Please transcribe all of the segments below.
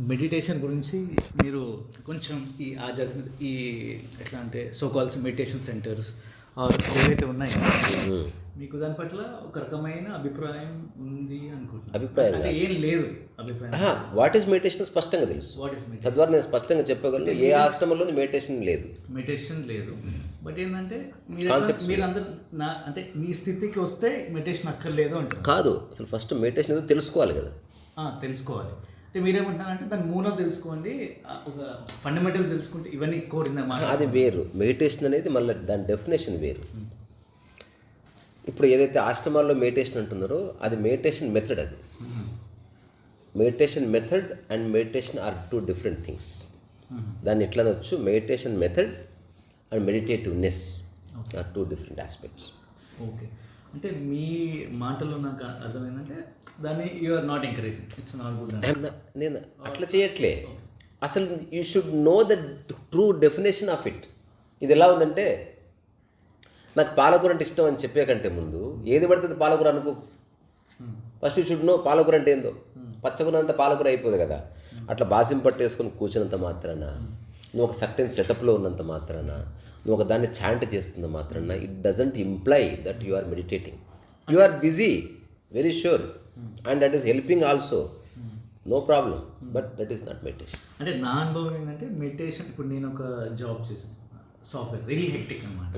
Meditation గురించి మీరు కొంచెం ఈ ఎట్లా అంటే సో కాల్స్ మెడిటేషన్ సెంటర్స్ ఏవైతే ఉన్నాయో మీకు దాని పట్ల ఒక రకమైన అభిప్రాయం ఉంది అనుకుంటున్నాను. అభిప్రాయం అంటే ఏం లేదు అభిప్రాయం. వాట్ ఈస్ మెడిటేషన్ స్పష్టంగా తెలుసు. What is meditation? తద్వారా నేను స్పష్టంగా చెప్పగలను, ఏ ఆశ్రమంలోని మెడిటేషన్ లేదు. మెడిటేషన్ లేదు. బట్ ఏంటంటే మీరందరూ అంటే మీ స్థితికి వస్తే మెడిటేషన్ అక్కర్లేదు అంటారు. కాదు, అసలు ఫస్ట్ మెడిటేషన్ ఏదో తెలుసుకోవాలి కదా. తెలుసుకోవాలి. అంటే మీరేమంటున్నారంటే దాని మూలం తెలుసుకోండి, ఒక ఫండమెంటల్ తెలుసుకుంటే ఇవన్నీ కోరిందన్నమాట. అది వేరు. మెడిటేషన్ అనేది మళ్ళీ దాని డెఫినేషన్ వేరు. ఇప్పుడు ఏదైతే ఆశ్రమాల్లో మెడిటేషన్ అంటున్నారో అది మెడిటేషన్ మెథడ్. అది meditation method and meditation are two different things. దాన్ని ఎట్లా అనొచ్చు, meditation method and meditativeness are two different aspects. Okay, అంటే మీ మాటల్లో నాకు అర్థమైందంటే దాన్ని you are not encouraging, it's not good. నేను అట్లా చేయట్లే. అసలు you should know the true definition of it. ఇది ఎలా ఉందంటే, నాకు పాలకూర అంటే ఇష్టం అని చెప్పే కంటే ముందు ఏది పడుతుంది పాలకూర అనుకో. ఫస్ట్ యూ షుడ్ నో పాలకూర అంటే ఏందో. పచ్చగున్నంత పాలకూర అయిపోదు కదా. అట్లా బాసిం పట్టేసుకొని కూర్చున్నంత మాత్రాన, నువ్వు ఒక సర్టెన్ సెటప్లో ఉన్నంత మాత్రాన, నువ్వు ఒక దాన్ని చాంట్ చేస్తున్న మాత్రాన it doesn't imply that you are meditating. You are busy, very sure, and that is helping also, no problem, but that is not meditation. అంటే నా అనుభవం ఏంటంటే మెడిటేషన్, ఇప్పుడు నేను ఒక జాబ్ చేశాను సాఫ్ట్వేర్, రియలీ హెక్టిక్ అనమాట.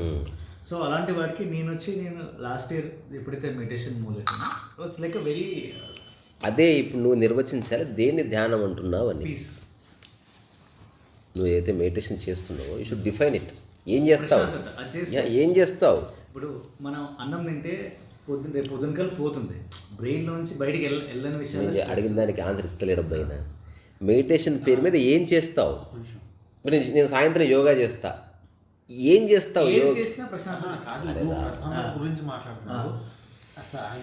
సో అలాంటి వాటికి నేను లాస్ట్ ఇయర్ ఎప్పుడైతే మెడిటేషన్ మూలెట్టినా వాట్స్ లైక్ అ వెరీ, అదే ఇప్పుడు నువ్వు నిర్వచించాలి దేన్ని ధ్యానం అంటున్నావు అని. పీస్. నువ్వు ఏదైతే మెడిటేషన్ చేస్తున్నావో యూ షుడ్ డిఫైన్ ఇట్. ఏం చేస్తావు, ఏం చేస్తావు? ఇప్పుడు మనం అన్నం తింటే పొద్దునకల్ పోతుంది, బ్రెయిన్లోంచి బయటికి వెళ్ళని విషయాలు. అడిగిన దానికి ఆన్సర్ ఇస్తలేడు అబ్బాయినా. మెడిటేషన్ పేరు మీద ఏం చేస్తావు? నేను సాయంత్రం యోగా చేస్తా, ఏం చేస్తావు?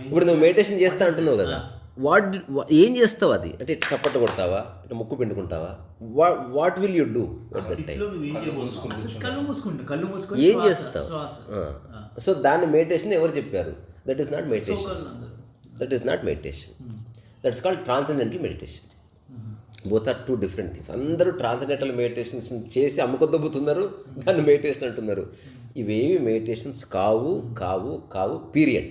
ఇప్పుడు నువ్వు మెడిటేషన్ చేస్తా అంటున్నావు కదా, ఏం చేస్తావు? అది అంటే చప్పట్టు కొడతావా, ఇట్లా ముక్కు పిండుకుంటావా? What will you do at that time? ఏం చేస్తావు? సో దాన్ని మెడిటేషన్ ఎవరు చెప్పారు? That is not meditation. That is not meditation. That's called transcendental meditation. Both are two different things. అందరూ ట్రాన్సెండెంటల్ మెడిటేషన్స్ చేసి అమ్ముకొద్దొబ్బుతున్నారు, దాన్ని మెడిటేషన్ అంటున్నారు. ఇవేవి మెడిటేషన్స్ కావు కావు కావు, పీరియడ్.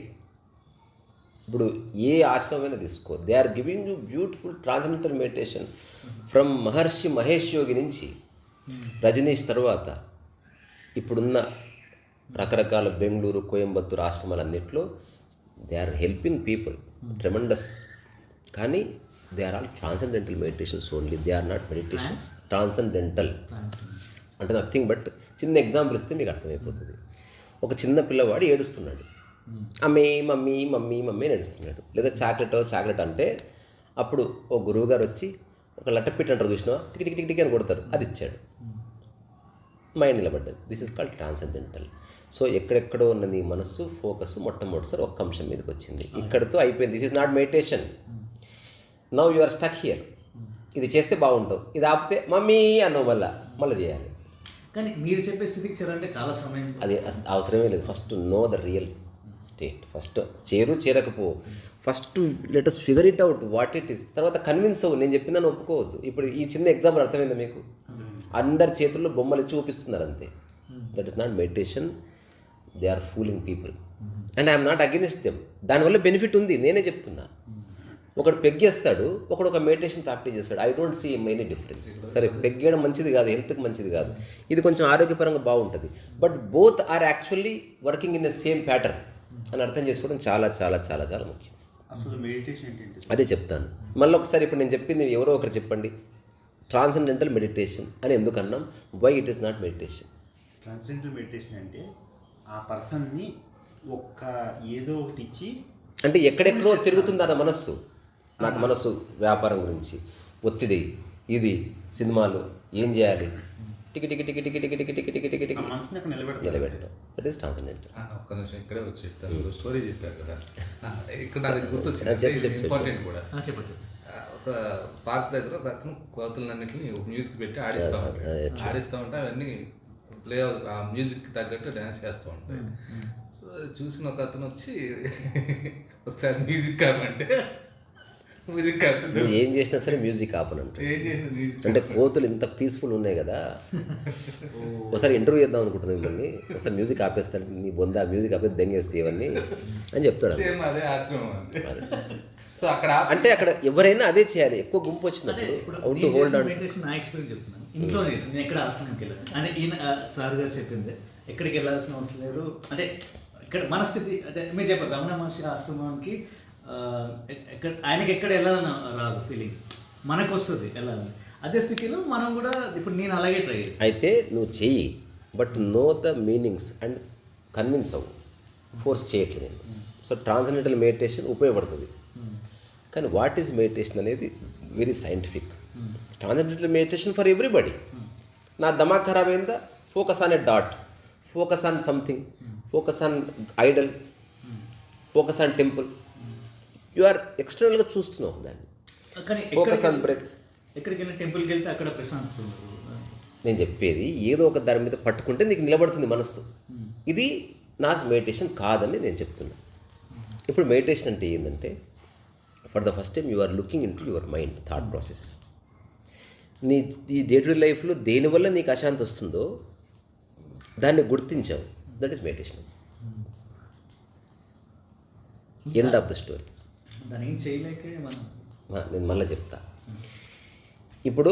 ఇప్పుడు ఏ ఆశ్రమమైనా తీసుకో, they are giving you beautiful transcendental meditation from Maharshi Mahesh Yogi నుంచి రజనీష్ తర్వాత ఇప్పుడున్న రకరకాల బెంగళూరు, కోయంబత్తూరు ఆశ్రమాలన్నింటిలో they are helping people tremendous. కానీ they are all transcendental meditations only. They are not meditations. Transcendental అంటే నథింగ్ బట్, చిన్న ఎగ్జాంపుల్ ఇస్తే మీకు అర్థమైపోతుంది. ఒక చిన్న పిల్లవాడు ఏడుస్తున్నాడు, అమ్మే మమ్మీ మమ్మీ మమ్మీ నడుస్తున్నాడు, లేదా చాక్లెట్ అంటే అప్పుడు ఓ గురువుగారు వచ్చి ఒక లట్టపిట్ అంటారు చూసినావా, టిక్ టిక్ టిక్ టిక్ అని కొడతారు, అది ఇచ్చాడు, మైండ్ నిలబడ్డది. This is called transcendental. So ఎక్కడెక్కడో ఉన్న నీ మనస్సు ఫోకస్ మొట్టమొదటిసారి ఒక్క అంశం మీదకి వచ్చింది, ఇక్కడితో అయిపోయింది. This is not meditation. Now you are stuck here. ఇది చేస్తే బాగుంటావు, ఇది ఆపితే మమ్మీ అన్నావు, మళ్ళీ చేయాలి. కానీ మీరు చెప్పే స్థితికి చేరాలంటే చాలా సమయం, అది అవసరమే లేదు. First know the real state. First చేరకపో, first let us figure it out what it is. తర్వాత కన్విన్స్ అవ్వు, నేను చెప్పిందని ఒప్పుకోవద్దు. ఇప్పుడు ఈ చిన్న ఎగ్జాంపుల్ అర్థమైందా మీకు? అందరి చేతుల్లో బొమ్మలు ఇచ్చి చూపిస్తున్నారు అంతే. That is not meditation. They are fooling people and I'm not against them. దానివల్ల బెనిఫిట్ ఉంది, నేనే చెప్తున్నా. ఒకడు పెగ్గేస్తాడు, ఒకడు ఒక మెడిటేషన్ ప్రాక్టీస్ చేస్తాడు. I don't see many difference. సరే, పెగ్గేయడం మంచిది కాదు, హెల్త్కి మంచిది కాదు, ఇది కొంచెం ఆరోగ్యపరంగా బాగుంటుంది, but both are actually working in the same pattern అని అర్థం చేసుకోవడం చాలా చాలా చాలా చాలా ముఖ్యం. అసలు మెడిటేషన్ ఏంటి? అదే చెప్తాను మళ్ళీ ఒకసారి. ఇప్పుడు నేను చెప్పింది ఎవరో ఒకరు చెప్పండి, ట్రాన్సెండెంటల్ మెడిటేషన్ అని ఎందుకన్నాం? Why it is not meditation? Transcendental meditation అంటే ఆ పర్సన్ని ఒక్క ఏదో ఒకటి ఇచ్చి, అంటే ఎక్కడెక్కడో తిరుగుతుందన్న మనస్సు. నాకు మనస్సు వ్యాపారం గురించి, ఒత్తిడి, ఇది సినిమాలు, ఏం చేయాలి, టికి టికి టికి టికి టికి టికి టికి టికి టికి టికి నిలబెడతాం. That is transcendental. ఒక్క నిమిషం ఇక్కడే వచ్చి చెప్తాను. స్టోరీ చెప్పారు కదా, ఇక్కడ నాకు గుర్తొచ్చింది, ఇంపార్టెంట్ కూడా. చెప్పండి. ఒక పార్క్ దగ్గర ఒక అతను కోతులన్నింటినీ మ్యూజిక్ పెట్టి ఆడిస్తూ ఉంటే అవన్నీ ప్లే ఆ మ్యూజిక్ తగ్గట్టు డ్యాన్స్ చేస్తూ ఉంటాయి. సో చూసిన ఒక అతను వచ్చి ఒకసారి మ్యూజిక్ కామంటే మ్యూజిక్ నువ్వు ఏం చేసినా సరే మ్యూజిక్ ఆపనంట. ఏం చేసిన మ్యూజిక్ అంటే కోతులు ఇంత పీస్ఫుల్ ఉన్నాయి కదా, ఒకసారి ఇంటర్వ్యూ చేద్దాం అనుకుంటుంది మిమ్మల్ని, ఒకసారి మ్యూజిక్ ఆపేస్తాను, నీ బొంద మ్యూజిక్ ఆపేసి దెంగేస్తే ఇవన్నీ అని చెప్తాడు. సేమ్ అదే ఆశ్రమం అంతే. సో అక్కడ అంటే అక్కడ ఎవరైనా అదే చేయాలి. ఎక్కువ గుంపు వచ్చినప్పుడు అవుట్ హోల్డ్ ఆన్. మెడిటేషన్ నా ఎక్స్పీరియన్స్ చెప్తున్నాను. ఇంట్లో చేసి నేను ఎక్కడ ఆశ్రమంకి వెళ్ళాను అంటే ఈయన సార్ గారు చెప్పింది ఎక్కడికి వెళ్ళాల్సిన అవసరం లేదు. అంటే ఇక్కడ మనస్థితి అంటే మీరు చెప్పారు రమణ మహర్షి ఆశ్రమానికి ఎక్కడ ఆయనకి ఎక్కడ వెళ్ళాలని రాదు ఫీలింగ్, మనకు వస్తుంది వెళ్ళాలని. అదే స్థితిలో మనం కూడా ఇప్పుడు నేను అలాగే ట్రై చేస్తాను. అయితే నువ్వు చెయ్యి, but know the meanings and convince అవ్వు, ఫోర్స్ చేయట్లేదు నేను. సో ట్రాన్సెండెంటల్ మెడిటేషన్ ఉపయోగపడుతుంది, కానీ వాట్ ఈజ్ మెడిటేషన్ అనేది very scientific. Transcendental meditation for everybody. నా దమాగ్ ఖరాబ్ అయిందా, focus on a dot, focus on something, focus on idol, focus on temple. You are ఎక్స్టర్నల్గా చూస్తున్నావు దాన్ని. కానీ ఫోకస్ ఆన్ బ్రెత్. ఎక్కడికి వెళ్ళిన టెంపుల్కి వెళ్తే అక్కడ ప్రశాంతత. నేను చెప్పేది ఏదో ఒక దాని మీద పట్టుకుంటే నీకు నిలబడుతుంది మనస్సు. ఇది నా మెడిటేషన్ కాదని నేను చెప్తున్నా. ఇప్పుడు మెడిటేషన్ అంటే ఏంటంటే, for the first time you are looking into your mind thought process. నీ ఈ డే టు డే లైఫ్లో దేనివల్ల నీకు అశాంతి వస్తుందో దాన్ని గుర్తించావు, that is meditation. End of the story. దాన్ని ఏం చేయలేకే మనం. నేను మళ్ళీ చెప్తా. ఇప్పుడు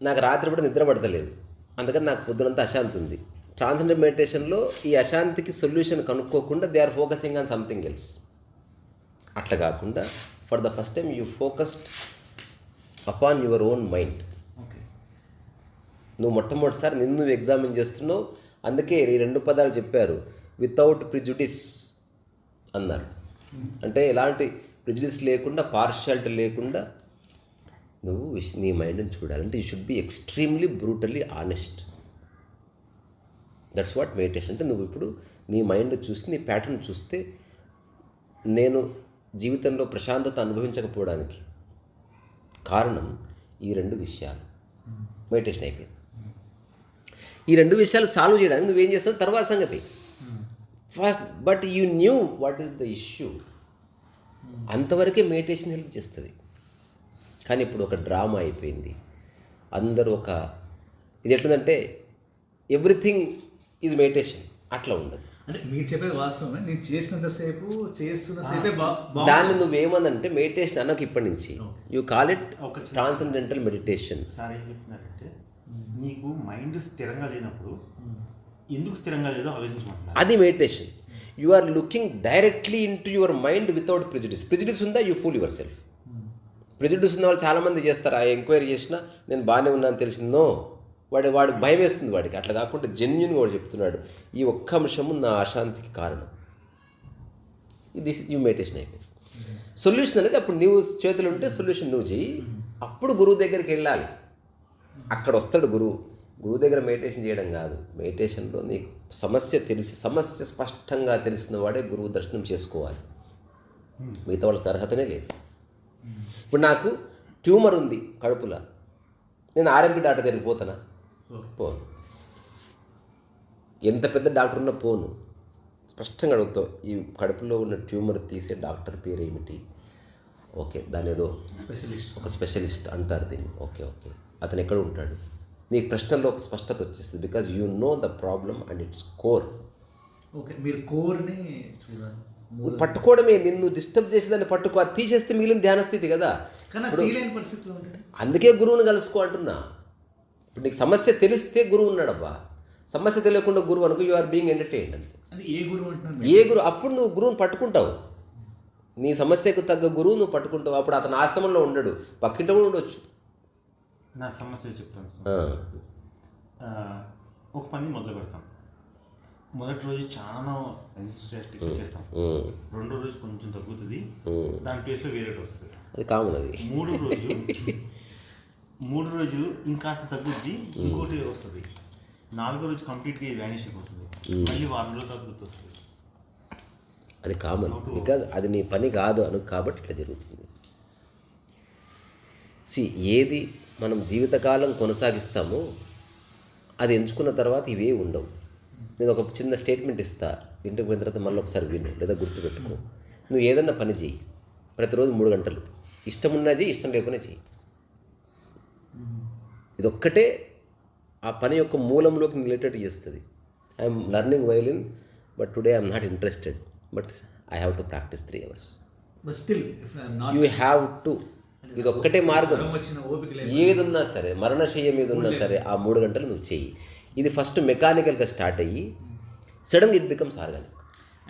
నాకు రాత్రి కూడా నిద్ర పడతలేదు, అందుకని నాకు పొద్దునంతా అశాంతి ఉంది. ట్రాన్సెండెంటల్ మెడిటేషన్లో ఈ అశాంతికి సొల్యూషన్ కనుక్కోకుండా they are focusing on something else. అట్లా కాకుండా for the first time you focused upon your own mind. Okay, నువ్వు మొట్టమొదటిసారి నిన్ను నువ్వు ఎగ్జామిన్ చేస్తున్నావు. అందుకే ఈ 2 పదాలు చెప్పారు, వితౌట్ ప్రిజుడిస్ అన్నారు. అంటే ఎలాంటి ప్రిజుడిస్ లేకుండా, పార్షియాలిటీ లేకుండా నువ్వు నీ మైండ్ని చూడాలంటే you should be extremely brutally honest. That's what meditation అంటే. నువ్వు ఇప్పుడు నీ మైండ్ చూసి, నీ ప్యాటర్న్ చూస్తే, నేను జీవితంలో ప్రశాంతత అనుభవించకపోవడానికి కారణం ఈ 2 విషయాలు. మెడిటేషన్ అయిపోయింది. ఈ 2 విషయాలు సాల్వ్ చేయడానికి నువ్వేం చేస్తావు తర్వాత సంగతి. First but you knew what is the issue. అంతవరకే మెడిటేషన్ హెల్ప్ చేస్తుంది. కానీ ఇప్పుడు ఒక డ్రామా అయిపోయింది. అందరూ ఒక ఇది ఎట్లుందంటే ఎవ్రీథింగ్ ఈజ్ మెడిటేషన్. అట్లా ఉండదు. అంటే మీరు చెప్పేది వాస్తవమే. నేను చేస్తున్నసేపే దాన్ని నువ్వేమనంటే మెడిటేషన్ అన్నకు ఇప్పటి నుంచి you call it transcendental meditation. Sir ఏం చెప్తున్నారంటే, నీకు మైండ్ స్థిరంగా లేనప్పుడు ఎందుకు స్థిరంగా లేదో ఆలోచించమంటారు. అది meditation. You are looking directly into your mind without prejudice. Prejudice ఉందా, you fool yourself. Prejudice ఉన్న వాళ్ళు చాలామంది చేస్తారు. ఆ ఎంక్వైరీ చేసినా నేను బాగానే ఉన్నాను తెలిసిందో, వాడు భయం వేస్తుంది వాడికి. అట్లా కాకుండా జెన్యున్గా వాడు చెప్తున్నాడు, ఈ ఒక్క అంశము నా అశాంతికి కారణం. ఇది యూ మెడిటేషన్ అయిపోయింది. సొల్యూషన్ అనేది అప్పుడు నువ్వు చేతులు ఉంటే సొల్యూషన్ నువ్వు చెయ్యి. అప్పుడు గురువు దగ్గరికి వెళ్ళాలి. అక్కడ వస్తాడు గురువు. గురువు దగ్గర మెడిటేషన్ చేయడం కాదు. మెడిటేషన్లో నీకు సమస్య స్పష్టంగా తెలిసిన వాడే గురువు దర్శనం చేసుకోవాలి. మిగతా వాళ్ళకి అర్హతనే లేదు. ఇప్పుడు నాకు ట్యూమర్ ఉంది కడుపులో, నేను ఆర్ఎంపీ డాక్టర్ దగ్గరికి పోతానా? పోను. ఎంత పెద్ద డాక్టర్ ఉన్నా పోను. స్పష్టంగా అడుగుతావు, ఈ కడుపులో ఉన్న ట్యూమర్ తీసే డాక్టర్ పేరు ఏమిటి? ఓకే, దాని ఏదో ఒక స్పెషలిస్ట్ అంటారు దీన్ని. ఓకే, అతను ఎక్కడ ఉంటాడు? నీకు ప్రశ్నల్లో ఒక స్పష్టత వచ్చేస్తుంది. Because you know the problem and it's core. Okay, మీరు కోర్ని చూడాలి. పట్టుకోవడమే, నిన్ను డిస్టర్బ్ చేసేదాన్ని పట్టుకో. అది తీసేస్తే మిగిలిన ధ్యాన స్థితి కదా. అందుకే గురువుని కలుసుకో అంటున్నా. ఇప్పుడు నీకు సమస్య తెలిస్తే గురువు ఉన్నాడబ్బా. సమస్య తెలియకుండా గురువు అనుకో, యు ఆర్ బీయింగ్ ఎంటర్టైన్డ్ అంతే. ఏ గురువు? అప్పుడు నువ్వు గురువుని పట్టుకుంటావు. నీ సమస్యకు తగ్గ గురువు నువ్వు పట్టుకుంటావు. అప్పుడు అతను ఆశ్రమంలో ఉండడు, పక్కింట కూడా ఉండొచ్చు. నా సమస్య చెప్తాను సార్. ఒక పని మొదలు పెడతాం. మొదటి రోజు చాలా ఎన్సిస్టాటిక్ చేస్తాం. 2వ రోజు కొంచెం తగ్గుతుంది, దాని ప్లేస్లో వేరేటి వస్తుంది. అది కామన్. అది 3వ రోజు ఇంకాస్త తగ్గుద్ది, ఇంకోటి వస్తుంది. 4వ రోజు కంప్లీట్గా వ్యానిష్ అయిపోతుంది. మళ్ళీ వారం రోజులు తగ్గుతూ వస్తుంది. అది కామన్. బికాజ్ అది నీ పని కాదు అను, కాబట్టి ఇట్లా జరుగుతుంది. ఏది మనం జీవితకాలం కొనసాగిస్తామో అది ఎంచుకున్న తర్వాత ఇవే ఉండవు. నేను ఒక చిన్న స్టేట్మెంట్ ఇస్తా, ఇంటికి పోయిన తర్వాత మళ్ళీ ఒకసారి విను లేదా గుర్తుపెట్టుకో. నువ్వు ఏదన్నా పని చేయి, ప్రతిరోజు 3 గంటలు ఇష్టం ఉన్నా చెయ్యి, ఇష్టం లేకునే చెయ్యి. ఇదొక్కటే ఆ పని యొక్క మూలంలోకి రిలేటెడ్ చేస్తుంది. I'm learning violin but today I'm not interested, but I have to practice 3 hours. But still if I am not, you have to. ఇది ఒక్కటే మార్గం. వచ్చిన ఓపిక లేదు. ఏదున్నా సరే, మరణశయ్య మీద ఉన్నా సరే ఆ 3 గంటలు నువ్వు చెయ్యి. ఇది ఫస్ట్ మెకానికల్గా స్టార్ట్ అయ్యి సడన్గా ఇట్ బికమ్స్ ఆర్గానిక్.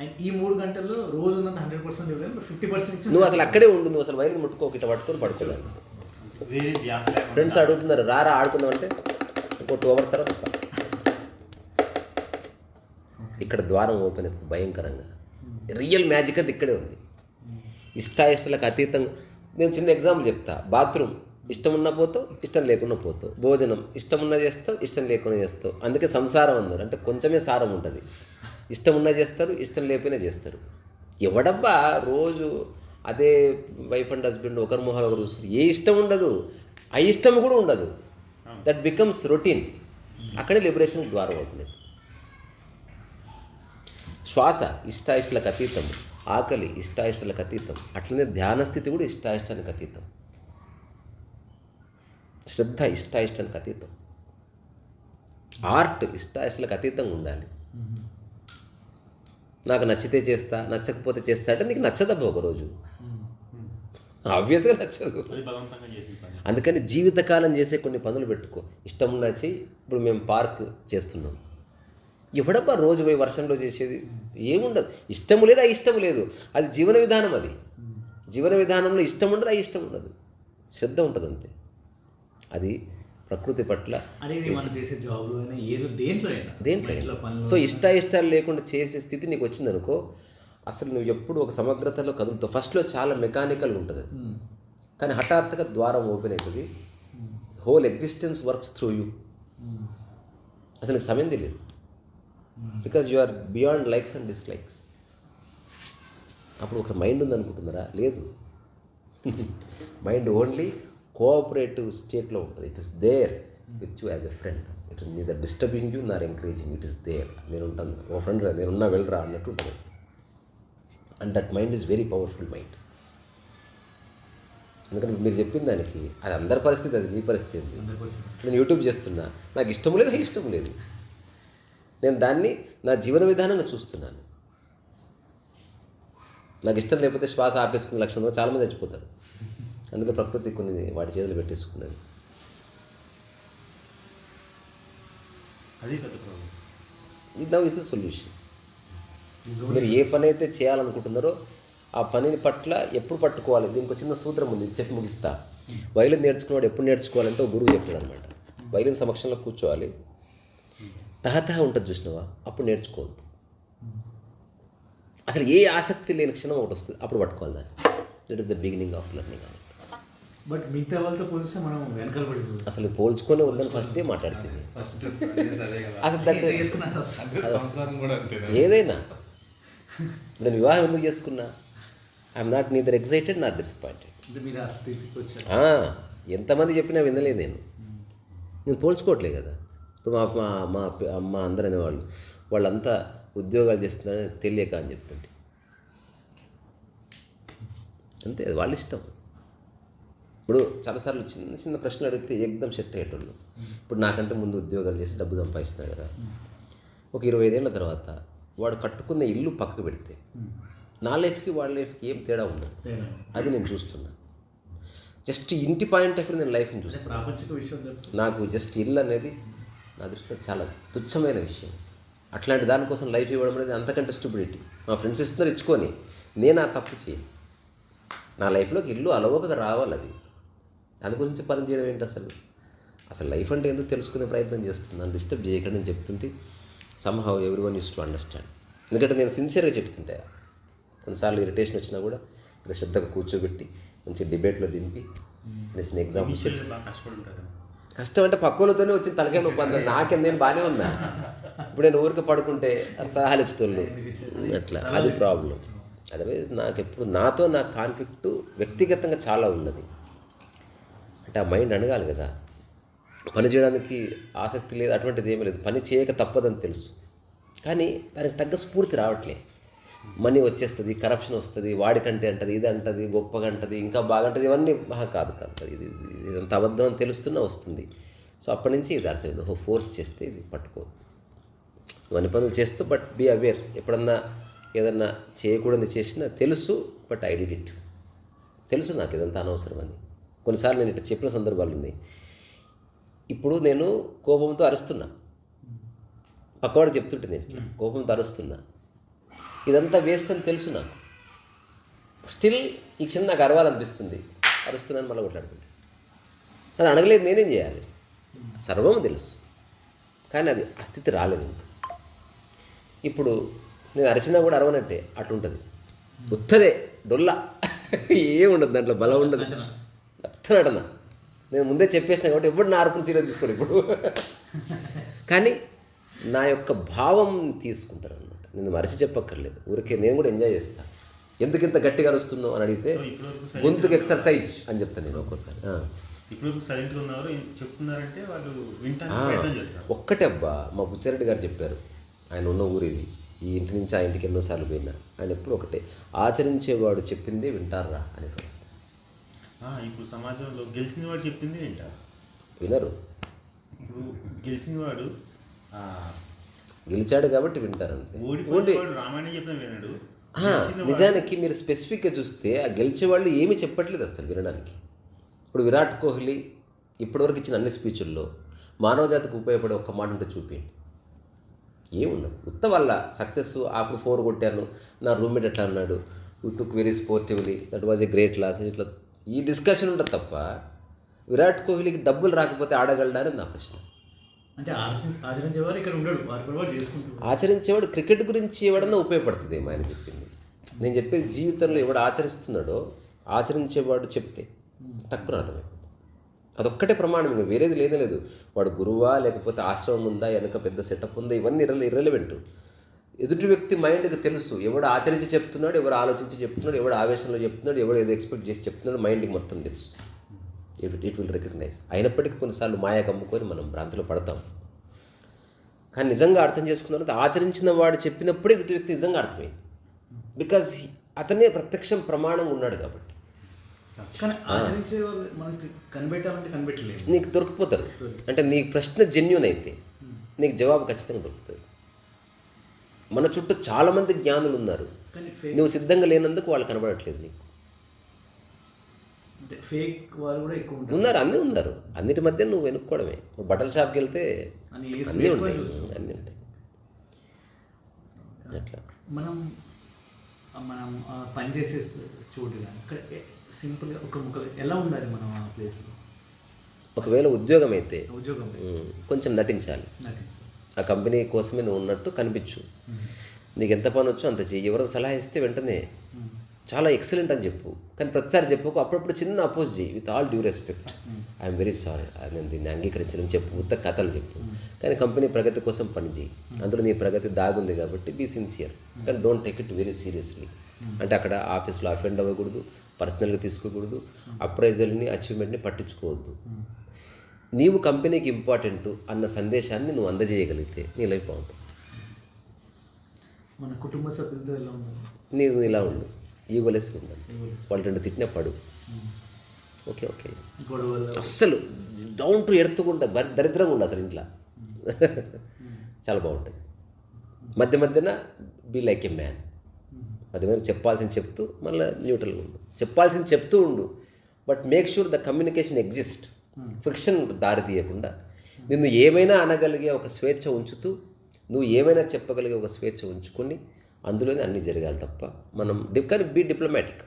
అండ్ ఈ 3 గంటల్లో రోజు ఉన్నంత 100% ఇవ్వలేము, 50% నువ్వు అసలు అక్కడే ఉండు, నువ్వు అసలు వైలిన్ ముట్టుకో, ఇట్లా పట్టుకొని పడుకోవాలి. వేరే ధ్యాస లేకుండా ఫ్రెండ్స్ అడుగుతున్నారు, రారా ఆడుకుందాం అంటే ఇంకో 2 hours తర్వాత వస్తాం. ఇక్కడ ద్వారం ఓపెన్ అవుతుంది భయంకరంగా. రియల్ మ్యాజిక్ అది ఇక్కడే ఉంది. ఇష్టాయిష్టాలకు అతీతంగా. నేను చిన్న ఎగ్జాంపుల్ చెప్తా. బాత్రూమ్ ఇష్టం ఉన్నా పోతావు, ఇష్టం లేకుండా పోతావు. భోజనం ఇష్టం ఉన్నా చేస్తావు, ఇష్టం లేకుండా చేస్తావు. అందుకే సంసారం అందరు అంటే కొంచెమే సారం ఉంటుంది. ఇష్టం ఉన్నా చేస్తారు, ఇష్టం లేకపోయినా చేస్తారు. ఎవడబ్బా రోజు అదే వైఫ్ అండ్ హస్బెండ్ ఒకరి మొహాలు ఒకరు చూస్తారు. ఏ ఇష్టం ఉండదు, అయిష్టం కూడా ఉండదు. That becomes routine. అక్కడే లిబరేషన్కి ద్వారం అవుతుంది. శ్వాస ఇష్టాయిష్టాలకు అతీతం, ఆకలి ఇష్టాయిష్టాలకు అతీతం. అట్లనే ధ్యాన స్థితి కూడా ఇష్టాయిష్టానికి అతీతం. శ్రద్ధ ఇష్టాయిష్టానికి అతీతం. ఆర్ట్ ఇష్టాయిష్టాలకు అతీతంగా ఉండాలి. నాకు నచ్చితే చేస్తా, నచ్చకపోతే చేస్తా అంటే నీకు నచ్చదబ్బా ఒకరోజు, ఆబ్వియస్గా నచ్చదు. అది బలవంతంగా చేసిన పని. అందుకని జీవితకాలం చేసే కొన్ని పనులు పెట్టుకో. ఇష్టం ఉన్నా చెయ్యి. ఇప్పుడు మేము పార్క్ చేస్తున్నాం. ఎవడబ్బా రోజు పోయి వర్షంలో చేసేది? ఏముండదు. ఇష్టము లేదు, అయిష్టము లేదు. అది జీవన విధానం. అది జీవన విధానంలో ఇష్టం ఉండదు, అయిష్టం ఉండదు. శ్రద్ధ ఉంటుంది అంతే. అది ప్రకృతి పట్ల అనేది మనం చేసే జాబ్లో అయినా ఏదో దేంట్లో అయినా. సో ఇష్టాయిష్టాలు లేకుండా చేసే స్థితి నీకు వచ్చిందనుకో, అసలు నువ్వు ఎప్పుడు ఒక సమగ్రతలో కదులుతావు. ఫస్ట్లో చాలా మెకానికల్ ఉంటుంది, కానీ హఠాత్తుగా ద్వారం ఓపెన్ అవుతుంది. Whole existence works through you. అసలు నీకు సమయం తెలియదు. Because you are beyond likes and dislikes. అప్పుడు ఒక మైండ్ ఉందనుకుంటున్నారా? లేదు. మైండ్ ఓన్లీ కోఆపరేటివ్ స్టేట్లో ఉంటుంది. It is there with you as a friend. It is neither disturbing you nor encouraging. It is there. నేను ఉంటాను, ఓ ఫ్రెండ్ రా, నేనున్నా వెళ్ళరా అన్నట్టు ఉంటుంది. And that mind is very powerful mind. ఎందుకంటే మీరు చెప్పిన దానికి అది అందరి పరిస్థితి, అది మీ పరిస్థితి. నేను యూట్యూబ్ చేస్తున్నా, నాకు ఇష్టం లేదు, ఇష్టం లేదు. నేను దాన్ని నా జీవన విధానంగా చూస్తున్నాను. నాకు ఇష్టం లేకపోతే శ్వాస ఆపేసుకునే లక్షణంలో చాలామంది చచ్చిపోతారు. అందుకే ప్రకృతి కొన్ని వాటి చేతులు పెట్టేసుకున్నది. అది పెద్ద ప్రాబ్లం. ఇది నవ్ ఇస్ ఎ సొల్యూషన్. మీరు ఏ పని అయితే చేయాలనుకుంటున్నారో ఆ పనిని పట్ల ఎప్పుడు పట్టుకోవాలి. దీనికి ఒక చిన్న సూత్రం ఉంది, చెప్పి ముగిస్తా. వైలిన్ నేర్చుకున్నవాడు ఎప్పుడు నేర్చుకోవాలంటే ఒక గురువు చెప్తాడు అనమాట. వైలిన్ సమక్షంలో కూర్చోవాలి, తహతహ ఉంటుంది చూసినావా, అప్పుడు నేర్చుకోవద్దు. అసలు ఏ ఆసక్తి లేని క్షణం ఒకటి వస్తుంది, అప్పుడు పట్టుకోవాలి దాన్ని. That is the beginning of learning. But మిగతా వాళ్ళతో పోలిస్తే మనం వెనకాల పడిపోతుంది. అసలు పోల్చుకొని వద్దని ఫస్టే మాట్లాడుతుంది. అసలు ఏదైనా నేను వివాహం ఎందుకు చేసుకున్నా? I'm not neither excited not disappointed. అంటే మీరు ఆ స్థితికి వచ్చారు. ఎంతమంది చెప్పినా వినలేదు. నేను పోల్చుకోవట్లే కదా. ఇప్పుడు మా అమ్మ అందరూ అనేవాళ్ళు, వాళ్ళంతా ఉద్యోగాలు చేస్తున్నారని తెలియక అని చెప్తుంటే, అంతే, అది వాళ్ళ ఇష్టం. ఇప్పుడు చాలాసార్లు చిన్న చిన్న ప్రశ్నలు అడిగితే ఏకదం సెట్ అయ్యేటోళ్ళు. ఇప్పుడు నాకంటే ముందు ఉద్యోగాలు చేసి డబ్బు సంపాదిస్తున్నాడు కదా, ఒక 25 ఏళ్ళ తర్వాత వాడు కట్టుకున్న ఇల్లు పక్కకు పెడితే నా లైఫ్కి వాళ్ళ లైఫ్కి ఏం తేడా ఉండదు. అది నేను చూస్తున్నా. జస్ట్ ఇంటి పాయింట్ ఆఫ్ వ్యూ నేను లైఫ్ని చూస్తాను. ప్రాపంచిక విషయం నాకు జస్ట్ ఇల్లు అనేది నా దృష్టిలో చాలా తుచ్చమైన విషయం. అట్లాంటి దానికోసం లైఫ్ ఇవ్వడం అనేది అంతకంటే స్టూపిడిటీ. మా ఫ్రెండ్స్ ఇస్తున్నారు, ఇచ్చుకొని నేను ఆ తప్పు చేయను. నా లైఫ్లోకి ఇల్లు అలవోకగా రావాలి. అది దాని గురించి పని చేయడం ఏంటి? అసలు లైఫ్ అంటే ఎందుకు తెలుసుకునే ప్రయత్నం చేస్తున్నాను. డిస్టర్బ్ చేయకండి అని చెప్తుంటే somehow every one use to understand. ఎందుకంటే నేను సిన్సియర్గా చెప్తుంటే కొన్నిసార్లు ఇరిటేషన్ వచ్చినా కూడా ఇలా శ్రద్ధగా కూర్చోబెట్టి మంచి డిబేట్లో దింపి చిన్న ఎగ్జాంపుల్స్. కష్టపడి ఉంటుంది. కష్టం అంటే పక్కలతోనే వచ్చి తలకాయ నొప్పి అంత. నాకేం, నేను బాగానే ఉన్నా. ఇప్పుడు నేను ఊరికి పడుకుంటే సలహాలు ఇచ్చేటోళ్ళు అట్లా, అది ప్రాబ్లం. అదర్వైజ్ నాకు ఎప్పుడు నాతో నా కాన్ఫ్లిక్ట్ వ్యక్తిగతంగా చాలా ఉన్నది. అంటే ఆ మైండ్ అడగాలి కదా, పని చేయడానికి ఆసక్తి లేదు, అటువంటిది ఏమీ లేదు. పని చేయక తప్పదని తెలుసు, కానీ దానికి తగ్గ స్ఫూర్తి రావట్లే. మనీ వచ్చేస్తుంది, కరప్షన్ వస్తుంది, వాడికంటే అంటది, ఇది అంటది, గొప్పగా అంటది, ఇంకా బాగుంటుంది, ఇవన్నీ కాదు ఇదంతా అబద్ధం అని తెలుస్తున్నా వస్తుంది. సో అప్పటి నుంచి ఇది అర్థమైంది, ఫోర్స్ చేస్తే ఇది పట్టుకోదు. ఇవన్నీ పనులు చేస్తూ బట్ బీ అవేర్. ఎప్పుడన్నా ఏదన్నా చేయకూడదు చేసినా తెలుసు, బట్ ఐ డిడ్ ఇట్. తెలుసు నాకు ఇదంతా అనవసరం అని. కొన్నిసార్లు నేను ఇట్లా చెప్పిన సందర్భాలు ఉన్నాయి. ఇప్పుడు నేను కోపంతో అరుస్తున్నా, పక్కవాడు చెప్తుంటే నేను ఇట్లా కోపంతో అరుస్తున్నా, ఇదంతా వేస్ట్ అని తెలుసు నాకు. స్టిల్ ఈ క్షణం నాకు అరవాలనిపిస్తుంది, అరుస్తున్నాను, మళ్ళీ కొట్లాడుతుంటే. అది అడగలేదు, నేనేం చేయాలి? సర్వం తెలుసు, కానీ అది ఆ స్థితి రాలేదు ఇంకా. ఇప్పుడు నేను అరిచినా కూడా అరవనట్టే అట్లుంటుంది. ఉత్తదే డొల్లా, ఏముండదు దాంట్లో, బలం ఉండదు, నటన. నేను ముందే చెప్పేసిన కాబట్టి ఎప్పుడు నా అరుపుని సీరియస్ తీసుకోండి ఇప్పుడు. కానీ నా యొక్క భావం తీసుకుంటారు అనమాట. నేను మరిచి చెప్పక్కర్లేదు, ఊరికే నేను కూడా ఎంజాయ్ చేస్తాను. ఎందుకు ఇంత గట్టిగా అరుస్తున్నావు అని అడిగితే గొంతుకు ఎక్సర్సైజ్ అని చెప్తాను నేను ఒక్కోసారి. ఒక్కటే అబ్బా, మా బుచ్చారెడ్డి గారు చెప్పారు, ఆయన ఉన్న ఊరు ఇది, ఈ ఇంటి నుంచి ఆ ఇంటికి ఎన్నోసార్లు పోయినా, ఆయన ఎప్పుడు ఒకటే, ఆచరించేవాడు చెప్పిందే వింటారా అని. ఇప్పుడు సమాజంలో గెలిచిన వాడు చెప్పింది వింటారు, వినరు. ఇప్పుడు గెలిచిన వాడు గెలిచాడు కాబట్టి వింటారు అంతే. రామాయణం చెప్పిన వినడు. నిజానికి మీరు స్పెసిఫిక్గా చూస్తే ఆ గెలిచేవాళ్ళు ఏమీ చెప్పట్లేదు అసలు వినడానికి. ఇప్పుడు విరాట్ కోహ్లీ ఇప్పటివరకు ఇచ్చిన అన్ని స్పీచుల్లో మానవజాతికి ఉపయోగపడే ఒక్క మాట ఉంటే చూపించండి. ఏముండదు. ఉత్త వల్ల సక్సెస్, అప్పుడు 4 కొట్టాను, నా రూమ్మేట్ ఎట్లా అన్నాడు, you took very sportively, that was a great loss, ఇట్లా ఈ డిస్కషన్ ఉంటుంది తప్ప విరాట్ కోహ్లీకి డబ్బులు రాకపోతే ఆడగలడా అని నా ప్రశ్న. అంటే ఆచరించేవారు ఇక్కడ ఉండడు, వాడు చేసుకుంటాడు. ఆచరించేవాడు క్రికెట్ గురించి ఎవడన్నా ఉపయోగపడుతుంది ఏమో ఆయన చెప్పింది. నేను చెప్పేది జీవితంలో ఎవడు ఆచరిస్తున్నాడో ఆచరించేవాడు చెప్తే టక్కున అర్థమైపోతుంది. అదొక్కటే ప్రమాణం, ఇంకా వేరేది లేదు. వాడు గురువా లేకపోతే ఆశ్రమం ఉందా, వెనక పెద్ద సెటప్ ఉందా, ఇవన్నీ ఇర్రెలవెంట్. ఎదుటి వ్యక్తి మైండ్కి తెలుసు ఎవడు ఆచరించి చెప్తున్నాడు, ఎవరు ఆలోచించి చెప్తున్నాడు, ఎవడు ఆవేశంలో చెప్తున్నాడు, ఎవడు ఏదో ఎక్స్పెక్ట్ చేసి చెప్తున్నాడు, మైండ్కి మొత్తం తెలుసు. It will recognize. అయినప్పటికీ కొన్నిసార్లు మాయా కమ్ముకొని మనం భ్రాంతిలో పడతాం. కానీ నిజంగా అర్థం చేసుకున్న ఆచరించిన వాడు చెప్పినప్పుడే ఎదుటి వ్యక్తి నిజంగా అర్థమైంది. బికాజ్ అతనే ప్రత్యక్షం ప్రమాణంగా ఉన్నాడు కాబట్టి. కానీ ఆచరించే వాళ్ళు మనకి కనిపెట్టాలంటే కనిపెట్టలేదు, నీకు దొరికిపోతారు. అంటే నీ ప్రశ్న జెన్యూన్ అయితే నీకు జవాబు ఖచ్చితంగా దొరుకుతుంది. మన చుట్టూ చాలామంది జ్ఞానులు ఉన్నారు, నువ్వు సిద్ధంగా లేనందుకు వాళ్ళు కనబడట్లేదు నీకు. ఫేక్ వాళ్ళు కూడా ఎక్కువ ఉన్నారు, అన్నీ ఉన్నారు. అన్నిటి మధ్య నువ్వు వెనుక్కోవడమే. బట్టల షాప్కి వెళ్తే అన్నీ ఉంటాయి. అట్లా మనం పనిచేసే చోటు కానీ ఇక్కడ సింపుల్గా ఒక ముక్క ఎలా ఉండాలి మనం ఆ ప్లేస్లో? ఒకవేళ ఉద్యోగం అయితే ఉద్యోగం కొంచెం నటించాలి. ఆ కంపెనీ కోసమే నువ్వు ఉన్నట్టు కనిపించు. నీకు ఎంత పని వచ్చో అంత చెయ్యి. ఎవరైనా సలహా ఇస్తే వెంటనే చాలా ఎక్సలెంట్ అని చెప్పు, కానీ ప్రతిసారి చెప్పకు. అప్పుడప్పుడు చిన్న అపోజ్ చేయి, with all due respect, I'm very sorry, నేను దీన్ని అంగీకరించని చెప్పు, ఉత్త కథలు చెప్పు. కానీ కంపెనీ ప్రగతి కోసం పని చేయి. అందులో నీ ప్రగతి దాగుంది కాబట్టి బీ సిన్సియర్, కానీ don't take it very seriously. అంటే అక్కడ ఆఫీస్లో అఫెండ్ అవ్వకూడదు, పర్సనల్గా తీసుకోకూడదు, అప్రైజల్ని అచీవ్మెంట్ని పట్టించుకోవద్దు. నీవు కంపెనీకి ఇంపార్టెంట్ అన్న సందేశాన్ని నువ్వు అందజేయగలిగితే నీ లైఫ్ బాగుంటుంది. మన కుటుంబ సభ్యులతో ఎలా ఉండాలి? నీవు ఇలా ఉండు, ఈగోలెస్గా ఉండాలి. వాళ్ళు 2 తిట్టినా పడు, ఓకే ఓకే, అస్సలు డౌన్ టు ఎర్త్కుండా దరిద్రంగా ఉండు అసలు ఇంట్లో. చాలా బాగుంటుంది. మధ్య మధ్యన బీ లైక్ ఎ మ్యాన్. మధ్య మధ్య చెప్పాల్సింది చెప్తూ మళ్ళీ న్యూట్రల్గా ఉండు. చెప్పాల్సింది చెప్తూ ఉండు, but make sure the communication exist. Friction దారి తీయకుండా నిన్ను ఏమైనా అనగలిగే ఒక స్వేచ్ఛ ఉంచుతూ, నువ్వు ఏమైనా చెప్పగలిగే ఒక స్వేచ్ఛ ఉంచుకొని అందులోనే అన్నీ జరగాలి తప్ప మనం కానీ be diplomatic,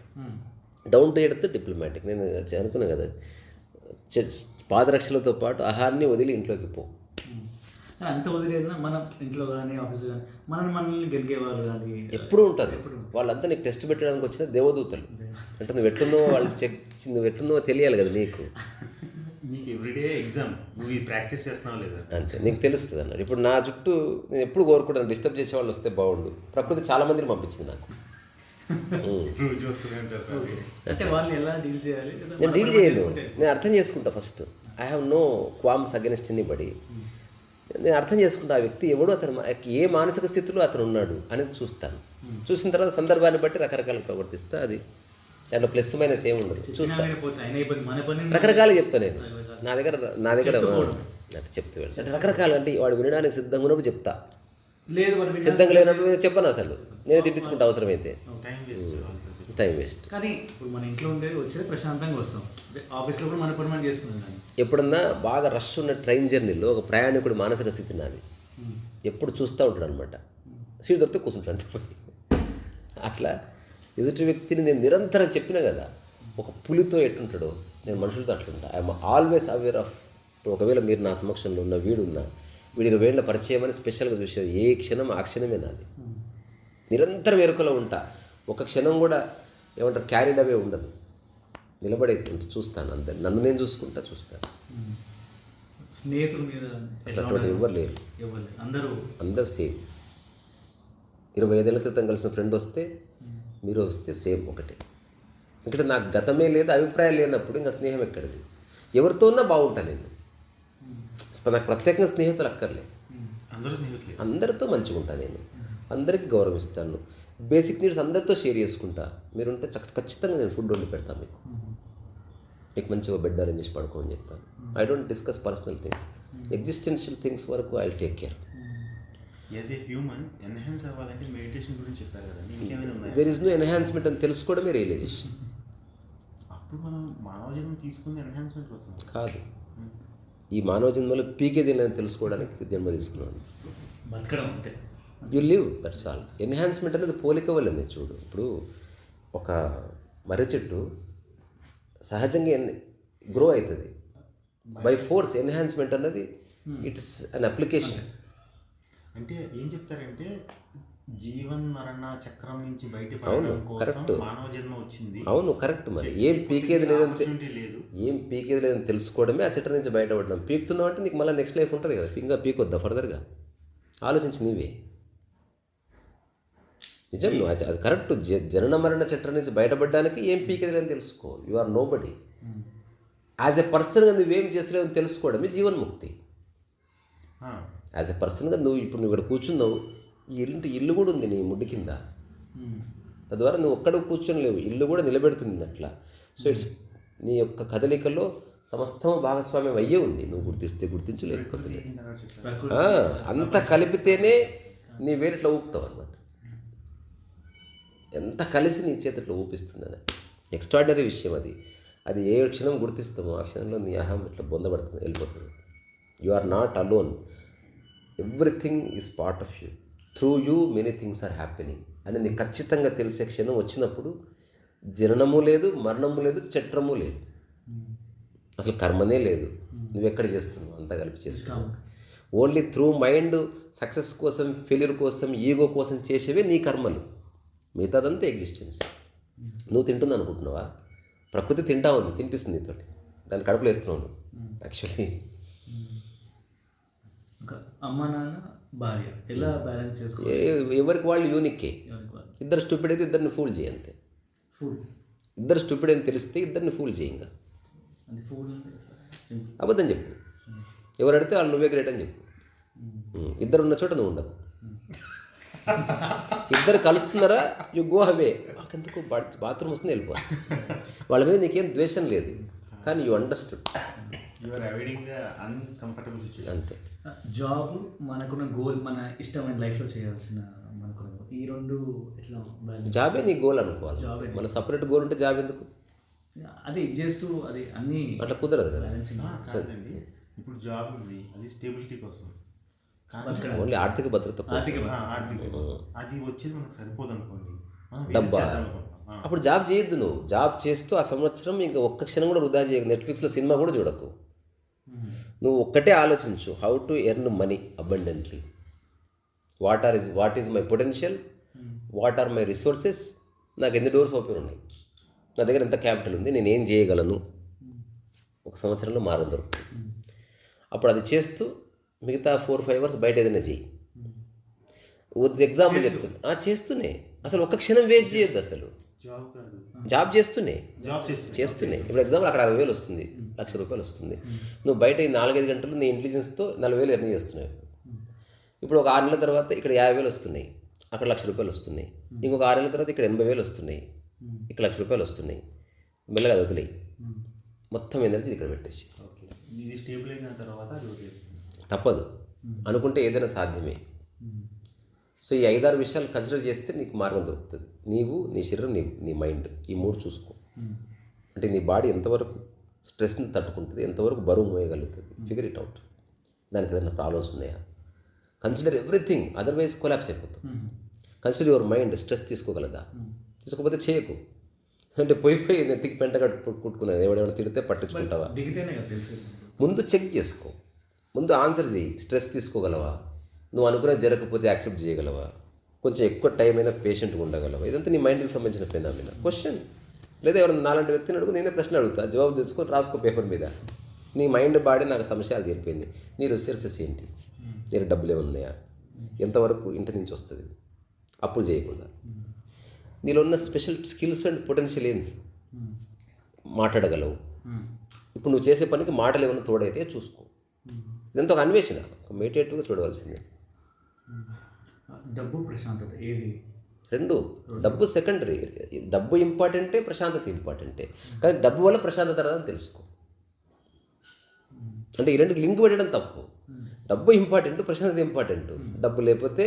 down to earth diplomatic. నేను అనుకున్నాను కదా, పాదరక్షలతో పాటు ఆహారాన్ని వదిలి ఇంట్లోకి పో. అంత వదిలేదా మనం ఇంట్లో కానీ ఆఫీస్ కానీ మనల్ని గెలిగేవాళ్ళు కానీ ఎప్పుడూ ఉంటారు. వాళ్ళంతా నీకు టెస్ట్ పెట్టడానికి వచ్చిన దేవదూతలు. అంటే నువ్వు ఎట్లున్నావో వాళ్ళు నువ్వు ఎట్లున్నావో తెలియాలి కదా నీకు. నీకు ఎవ్రీడే ఎగ్జామ్, నువ్వు ప్రాక్టీస్ చేస్తున్నావు లేదా అంతే నీకు తెలుస్తుంది అన్నాడు. ఇప్పుడు నా చుట్టూ నేను ఎప్పుడు కోరుకుంటాను డిస్టర్బ్ చేసే వాళ్ళు వస్తే బాగుండు. ప్రకృతి చాలా మందిని పంపించింది నాకు. అంటే వాళ్ళు ఎలా డీల్ చేయాలి? నేను డీల్ చేయను, నేను అర్థం చేసుకుంటా first. I have no qualms against anybody. నేను అర్థం చేసుకుంటా ఆ వ్యక్తి ఎవడు, అతను ఏ మానసిక స్థితిలో అతను ఉన్నాడు అనేది చూస్తాను. చూసిన తర్వాత సందర్భాన్ని బట్టి రకరకాలుగా ప్రవర్తిస్తా. అది దాంట్లో ప్లస్ మైనస్ ఏమి ఉండదు, చూస్తాను. రకరకాలుగా చెప్తాను నేను. నా దగ్గర అంటే చెప్తూ వెళ్తాను. రకరకాలు అంటే వాడు వినడానికి సిద్ధంగా ఉన్నప్పుడు చెప్తా, లేదు సిద్ధంగా లేనప్పుడు చెప్పను. అసలు నేనే తిట్టించుకుంటా అవసరమైతే. Time waste. కానీ ఇప్పుడు మన ఇంట్లో ఉండేది వచ్చేది ప్రశాంతంగా వస్తాం, ఆఫీస్లో కూడా మన పని మనం చేసుకున్నాం. ఎప్పుడన్నా బాగా రష్ ఉన్న ట్రైన్ జర్నీలో ఒక ప్రయాణికుడు మానసిక స్థితి నాది. ఎప్పుడు చూస్తూ ఉంటాడు అనమాట. సీట్ దొరికితే కూర్చుంటాను అంతే. అట్లా ఎదుటి వ్యక్తిని నేను నిరంతరం చెప్పినా కదా, ఒక పులితో ఎట్టుంటాడో నేను మనుషులతో అట్లుంటా. I'm always aware of. ఇప్పుడు ఒకవేళ మీరు నా సమక్షంలో ఉన్న వీడికి 20 పరిచయం అని స్పెషల్గా చూసేది, ఏ క్షణం ఆ క్షణమే నాది. నిరంతరం ఎరుకలో ఉంటా. ఒక క్షణం కూడా ఏమంటారు క్యారీడ్ అవే ఉండదు. నిలబడే చూస్తాను అంతే. నన్ను నేను చూస్తాను. స్నేహితుల మీద అసలు అటువంటి ఎవరు లేరు, అందరు సేమ్. 25 ఏళ్ళ క్రితం కలిసిన ఫ్రెండ్ వస్తే మీరు వస్తే సేమ్ ఒకటే. ఎందుకంటే నాకు గతమే లేదు, అభిప్రాయం లేనప్పుడు ఇంకా స్నేహం ఎక్కడిది. ఎవరితో ఉన్నా బాగుంటాను నేను. నాకు ప్రత్యేకంగా స్నేహితులు అక్కర్లే, అందరితో మంచిగా ఉంటాను నేను. అందరికీ గౌరవిస్తాను. బేసిక్ నీడ్స్ అందరితో షేర్ చేసుకుంటా. మీరుంటే ఖచ్చితంగా నేను ఫుడ్ వండి పెడతాను మీకు మంచిగా బెడ్ అరేంజ్ చేసి పడుకోమని చెప్తాను. I don't discuss personal things. Existential things వరకు I will take care. As a human enhance అవ్వాలంటే మెడిటేషన్ గురించి చెప్పారు కదండి, ఇంకేమైనా ఉన్నాయా? దేర్ ఇస్ నో ఎన్హాన్స్మెంట్ అని తెలుసుకోవడమే రియలైజేషన్. అప్పుడు మనం మానవ జన్మ తీసుకుంది ఎన్హాన్స్మెంట్ కోసం కాదు. ఈ మానవ జన్మలో పీకేది లేదని తెలుసుకోవడానికి జన్మ తీసుకున్నాను. You live, that's all. Enhancement అనేది పోలిక వల్లనే. చూడు, ఇప్పుడు ఒక మర్రి చెట్టు సహజంగా గ్రో అవుతుంది బై ఫోర్స్. ఎన్హాన్స్మెంట్ అన్నది ఇట్స్ అన్ అప్లికేషన్. అంటే ఏం చెప్తారంటే జీవన్ మరణ చక్రం నుంచి బయటపడడం కోసం మానవ జన్మ వచ్చింది. అవును, కరెక్ట్. మరి ఏం పీకేది లేదని తెలుసుకోవడమే ఆ చట్టం నుంచి బయటపడడం. పీకుతున్నావు అంటే నీకు మళ్ళీ నెక్స్ట్ లైఫ్ ఉంటుంది కదా, ఇంకా పీకొద్దా ఫర్దర్గా? ఆలోచించి నీవే. నిజం, అది కరెక్ట్. జనన మరణ చట్టం నుంచి బయటపడడానికి ఏం పీకేది లేదని తెలుసుకో. You are nobody. As a పర్సన్గా నువ్వేం చేస్తలేవని తెలుసుకోవడమే జీవన్ముక్తి. యాజ్ ఎ పర్సన్గా నువ్వు ఇక్కడ కూర్చున్నావు, ఈ ఇల్లు కూడా ఉంది నీ ముడ్డి కింద. తద్వారా నువ్వు ఒక్కడ కూర్చొని లేవు, ఇల్లు కూడా నిలబెడుతుంది అట్లా. సో ఇట్స్ నీ యొక్క కదలికలో సమస్తం భాగస్వామ్యం అయ్యే ఉంది. నువ్వు గుర్తించు లేకపోతే అంత కలిపితేనే నీ వేరిట్లా ఊపుతావు అనమాట. ఎంత కలిసి నీ చేతిలో ఊపిస్తుందని ఎక్స్ట్రాడినరీ విషయం అది. అది ఏ క్షణం గుర్తిస్తామో ఆ క్షణంలో నీ అహం ఇట్లా బొందబడుతుంది, వెళ్ళిపోతుంది. You are not alone. Everything is part of you. Through you many things are happening అని నీకు ఖచ్చితంగా తెలిసే క్షణం వచ్చినప్పుడు జననము లేదు, మరణము లేదు, చట్రము లేదు, అసలు కర్మనే లేదు. నువ్వెక్కడ చేస్తున్నావు? అంతా కలిపి చేస్తున్నావు. ఓన్లీ త్రూ మైండ్ సక్సెస్ కోసం, ఫెయిల్యూర్ కోసం, ఈగో కోసం చేసేవే నీ కర్మలు. మిగతాదంతా ఎగ్జిస్టెన్స్. నువ్వు తింటుంది అనుకుంటున్నావా? ప్రకృతి తింటా ఉంది, తినిపిస్తుంది నీతోటి. దాన్ని కడుపులో వేస్తున్నావు యాక్చువల్లీ. అమ్మ నాన్న భార్య ఎలా బ్యాలెన్స్ చేసుకో? ఎవరికి వాళ్ళు యూనిక్కే. ఇద్దరు స్టూపిడ్ అయితే ఇద్దరిని ఫూల్ చేయి అంతే. ఇద్దరు స్టూపిడ్ అని తెలిస్తే ఇద్దరిని ఫూల్ చేయి. ఇంకా అబద్ధం చెప్పు. ఎవరు అడిగితే వాళ్ళు నువ్వే గ్రేట్ అని చెప్పు. ఇద్దరు ఉన్న చోట నువ్వు ఉండకు. ఇద్దరు కలుస్తున్నారా, యు గో అవే. మాకెందుకు బాత్రూమ్ వస్తుంది వెళ్ళిపో. వాళ్ళ మీద నీకేం ద్వేషం లేదు, కానీ యు అండర్స్టూడ్ అంతే. జాబ్ మనకున్న గోల్, మన ఇష్టమైన లైఫ్లో చేయాల్సిన మనకున్న ఈ రెండు ఎట్లా? జాబే నీ గోల్ అనుకోవాలి. మన సపరేట్ గోల్ ఉంటే జాబ్ ఎందుకు? అది చేస్తూ అది అన్ని అట్లా కుదరదు కదా. ఇప్పుడు జాబ్ ఉంది, అది స్టెబిలిటీ కోసం, ఓన్లీ ఆర్థిక భద్రత కోసం. అది వచ్చేది మనకు సరిపోదు అనుకోండి, డబ్బా. అప్పుడు జాబ్ చేయొద్దు. నువ్వు జాబ్ చేస్తూ ఆ సంవత్సరం ఇంకా ఒక్క క్షణం కూడా వృధా చేయకు. నెట్ఫ్లిక్స్లో సినిమా కూడా చూడకు. నువ్వు ఒక్కటే ఆలోచించు, how to earn money abundantly. What is my potential, what are my resources, నాకు ఎన్ని డోర్స్ ఓపెన్ ఉన్నాయి, నా దగ్గర ఎంత క్యాపిటల్ ఉంది, నేను ఏం చేయగలను. ఒక సంవత్సరంలో మార్గం దొరుకుతుంది. అప్పుడు అది చేస్తూ మిగతా 4-5 అవర్స్ బయట ఏదైనా చేయి. ఎగ్జాంపుల్ చెప్తున్నా, చేస్తూనే అసలు ఒక్క క్షణం వేస్ట్ చేయొద్దు. అసలు జాబ్ చేస్తూనే. ఇప్పుడు ఎగ్జాంపుల్ అక్కడ 60,000 వస్తుంది, 1,00,000 రూపాయలు వస్తుంది. నువ్వు బయట 4-5 గంటలు నీ ఇంటెలిజెన్స్తో 40,000 ఎర్న్ చేస్తున్నావు. ఇప్పుడు ఒక 6 నెలల తర్వాత ఇక్కడ 50,000 వస్తున్నాయి, అక్కడ ₹1,00,000 వస్తున్నాయి. ఇంకొక 6 నెలల తర్వాత ఇక్కడ 80,000 వస్తున్నాయి, ఇక్కడ ₹1,00,000 వస్తున్నాయి. మెల్లగా అది వదిలేయి, మొత్తం ఎనర్జీ ఇక్కడ పెట్టేసి. ఓకే, ఇది స్టేబుల్ అయిన తర్వాత అది వదిలేదు. తప్పదు, అనుకుంటే ఏదైనా సాధ్యమే. సో ఈ 5-6 విషయాలు కన్సిడర్ చేస్తే నీకు మార్గం దొరుకుతుంది. నీవు, నీ శరీరం, నీ మైండ్, ఈ 3 చూసుకో. అంటే నీ బాడీ ఎంతవరకు స్ట్రెస్ని తట్టుకుంటుంది, ఎంతవరకు బరువు మోయగలుగుతుంది, ఫిగర్ ఇట్ అవుట్. దానికి ఏదైనా ప్రాబ్లమ్స్ ఉన్నాయా, కన్సిడర్ ఎవ్రీథింగ్, అదర్వైజ్ కొలాప్స్ అయిపోతుంది. కన్సిడర్ యువర్ మైండ్, స్ట్రెస్ తీసుకోగలదా, తీసుకోకపోతే చేయకు. అంటే పోయి నెత్తికి పెంటగా కుట్టుకున్నాను, ఎవడెవడ తిడితే పట్టించుకుంటావా? దిగితేనే కదా తెలిసేది. ముందు చెక్ చేసుకో, ముందు ఆన్సర్ చేయి. స్ట్రెస్ తీసుకోగలవా, నువ్వు అనుకునే జరగకపోతే యాక్సెప్ట్ చేయగలవా, కొంచెం ఎక్కువ టైం అయినా పేషెంట్గా ఉండగలవా? ఇదంతా నీ మైండ్కి సంబంధించిన ఫెనామినా. క్వశ్చన్, లేదా ఎవరైనా నాలాంటి వ్యక్తిని అడుగు, నేనే ప్రశ్న అడుగుతా, జవాబు తెలుసుకొని రాసుకో పేపర్ మీద. నీ మైండ్ బాడీ నాకు సమస్యలు తీరిపోయింది, నీ రిసోర్సెస్ ఏంటి, నీ డబ్బులు ఏమైనా ఉన్నాయా, ఎంతవరకు ఇంటి నుంచి వస్తుంది, అప్పులు చేయకుండా. నీలో ఉన్న స్పెషల్ స్కిల్స్ అండ్ పొటెన్షియల్ ఏంటి, మాట్లాడగలవు. ఇప్పుడు నువ్వు చేసే పనికి మాటలు ఏమైనా తోడైతే చూసుకో. ఇదంతా ఒక అన్వేషణ, ఒక మెడిటేటివ్గా చూడవలసిందే. డబ్బు ప్రశాంతత ఏది? రెండు. డబ్బు సెకండరీ, డబ్బు ఇంపార్టెంటే, ప్రశాంతత ఇంపార్టెంటే. కానీ డబ్బు వల్ల ప్రశాంతత రాదని తెలుసుకో. అంటే ఈ రెండుకి లింక్ పెట్టడం తప్పు. డబ్బు ఇంపార్టెంట్, ప్రశాంతత ఇంపార్టెంట్. డబ్బు లేకపోతే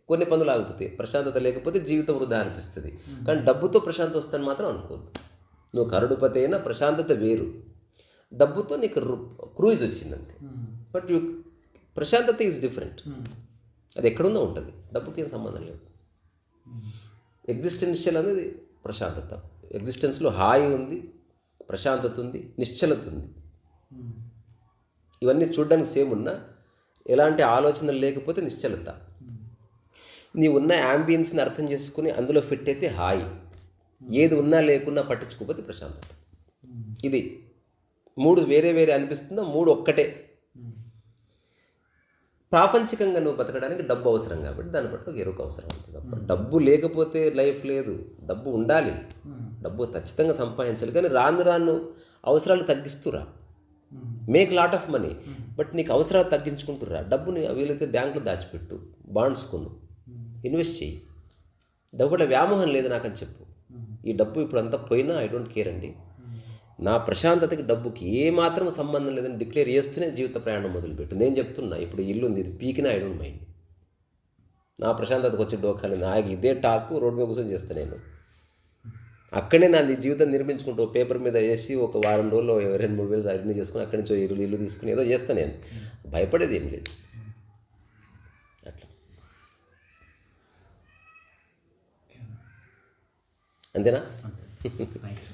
కొన్ని పనులు ఆగిపోతాయి, ప్రశాంతత లేకపోతే జీవితం వృధా అనిపిస్తుంది. కానీ డబ్బుతో ప్రశాంతత వస్తుందని మాత్రం అనుకోవద్దు. నువ్వు కరుడుపతి అయినా ప్రశాంతత వేరు, డబ్బుతో నీకు క్రూయిజ్ వచ్చిందంతే. బట్ ప్రశాంతత ఈజ్ డిఫరెంట్. అది ఎక్కడుందో ఉంటుంది, డబ్బుకి ఏం సంబంధం లేదు. ఎగ్జిస్టెన్షియల్ అనేది ప్రశాంతత. ఎగ్జిస్టెన్స్లో హాయి ఉంది, ప్రశాంతత ఉంది, నిశ్చలత ఉంది. ఇవన్నీ చూడడానికి సేమ్ ఉన్నా ఎలాంటి ఆలోచనలు లేకపోతే నిశ్చలత. నీ ఉన్న యాంబియన్స్ని అర్థం చేసుకుని అందులో ఫిట్ అయితే హాయి, ఏది ఉన్నా లేకున్నా పట్టించుకోకపోతే ప్రశాంతత. ఇది 3 వేరే వేరే అనిపిస్తుందా, 3 ఒక్కటే. ప్రాపంచికంగా నువ్వు బతకడానికి డబ్బు అవసరం కాబట్టి దాని పట్ల ఎరుక అవసరం అవుతుంది తప్ప డబ్బు లేకపోతే లైఫ్ లేదు. డబ్బు ఉండాలి, డబ్బు ఖచ్చితంగా సంపాదించాలి. కానీ రాను రాను అవసరాలు తగ్గిస్తురా. Make lot of money, but నీకు అవసరాలు తగ్గించుకుంటురా. డబ్బుని వీలైతే బ్యాంకులో దాచిపెట్టు, బాండ్స్ కొను, ఇన్వెస్ట్ చేయి. డబ్బుల వ్యామోహం లేదు నాకని చెప్పు. ఈ డబ్బు ఇప్పుడు అంతా పోయినా ఐ డోంట్ కేర్ అండి, నా ప్రశాంతతకి డబ్బుకి ఏమాత్రం సంబంధం లేదని డిక్లేర్ చేస్తూనే జీవిత ప్రయాణం మొదలుపెట్టు. నేను చెప్తున్నా, ఇప్పుడు ఇల్లు ఉంది, ఇది పీకినా ఐ డోంట్ మైండ్. నా ప్రశాంతతకు వచ్చే డోకాలి, నాకు ఇదే టాకు రోడ్డు మీద కూర్చొని చేస్తాను నేను. అక్కడే నా జీవితం నిర్మించుకుంటూ పేపర్ మీద వేసి ఒక వారం రోజుల్లో 2-3 వేలు అర్నీ చేసుకుని అక్కడి నుంచి ఇల్లు తీసుకుని ఏదో చేస్తాను నేను. భయపడేది ఏం లేదు. అట్లా అంతేనా? థ్యాంక్స్.